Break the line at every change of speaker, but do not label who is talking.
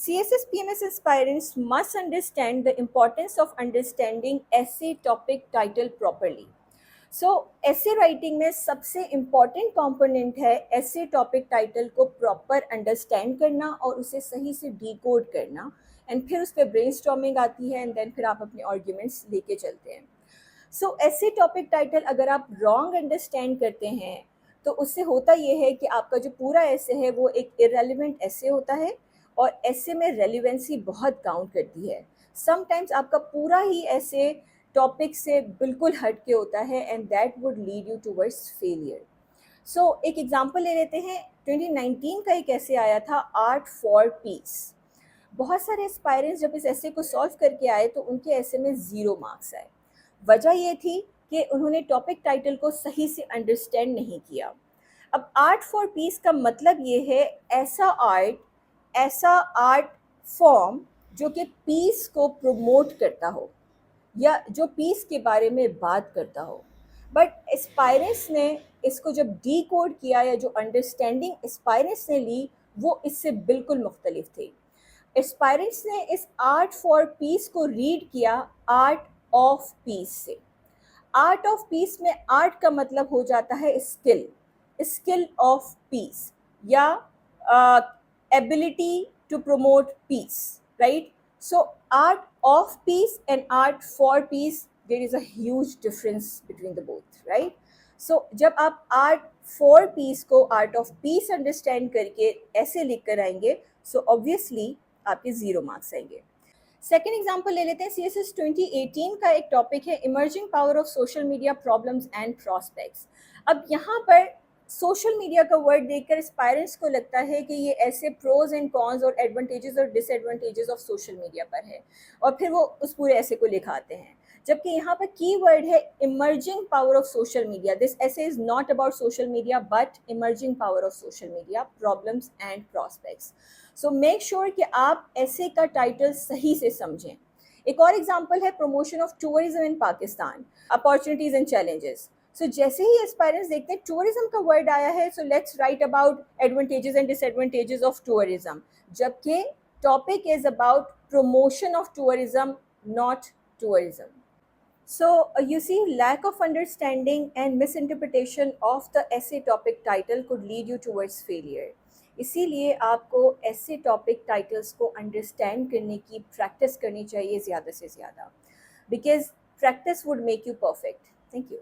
CSS PMS aspirants must understand the importance of understanding essay topic title properly. So essay writing में सबसे important component है essay topic title को proper understand करना और उसे सही से डिकोड करना एंड फिर उस पर ब्रेनस्टॉर्मिंग आती है एंड देन फिर आप अपने आर्ग्यूमेंट्स लेके चलते हैं. सो essay टॉपिक टाइटल अगर आप रॉन्ग अंडरस्टैंड करते हैं तो उससे होता ये है कि आपका जो पूरा ऐसे है वो एक इरेलीवेंट ऐसे होता है और ऐसे में रेलिवेंसी बहुत काउंट करती है. समटाइम्स आपका पूरा ही ऐसे टॉपिक से बिल्कुल हट के होता है and that would lead you towards failure. So एक एग्जांपल ले लेते हैं. 2019 का एक ऐसे आया था, आर्ट फॉर पीस. बहुत सारे एस्पायरेंट्स जब इस ऐसे को सॉल्व करके आए तो उनके ऐसे में 0 मार्क्स आए. वजह ये थी कि उन्होंने टॉपिक टाइटल को सही से अंडरस्टैंड नहीं किया. अब आर्ट फॉर पीस का मतलब ये है ऐसा आर्ट फॉर्म जो कि पीस को प्रमोट करता हो या जो पीस के बारे में बात करता हो. बट एस्पायरेंट्स ने इसको जब डी कोड किया या जो अंडरस्टैंडिंग एस्पायरेंट्स ने ली वो इससे बिल्कुल मुख्तलिफ थी. एस्पायरेंट्स ने इस आर्ट फॉर पीस को रीड किया आर्ट ऑफ पीस से. आर्ट ऑफ पीस में आर्ट का मतलब हो जाता है स्किल ऑफ पीस या ability to promote peace, right? So art of peace and art for peace, there is a huge difference between the both, right? So जब आप art for peace को art of peace understand करके ऐसे लिख कर आएंगे so obviously आपके 0 marks आएंगे. सेकेंड एग्जाम्पल ले लेते हैं. CSS 2018 का एक टॉपिक है emerging power of social media problems and prospects. अब यहाँ पर सोशल मीडिया का वर्ड देखकर एस्पायरेंट्स को लगता है कि ये ऐसे प्रोज एंड कॉन्स और एडवांटेजेस और डिसएडवांटेजेस ऑफ सोशल मीडिया पर है और फिर वो उस पूरे ऐसे को लिखाते हैं. जबकि यहाँ पर की वर्ड है emerging power of social media. This essay is not about social media but emerging power of social media problems and prospects. So make sure कि आप ऐसे का टाइटल सही से समझें. एक और एग्जाम्पल है promotion of tourism in Pakistan, opportunities and challenges. So जैसे ही एस्पायरेंट्स देखते हैं टूरिज्म का वर्ड आया है so let's write about advantages and disadvantages of tourism, जबकि topic is about promotion of tourism not tourism. So you see, lack of understanding and misinterpretation of the essay topic title could lead you towards failure. इसीलिए आपको ऐसे topic titles को understand करने की practice करनी चाहिए ज़्यादा से ज़्यादा, because practice would make you perfect. Thank you.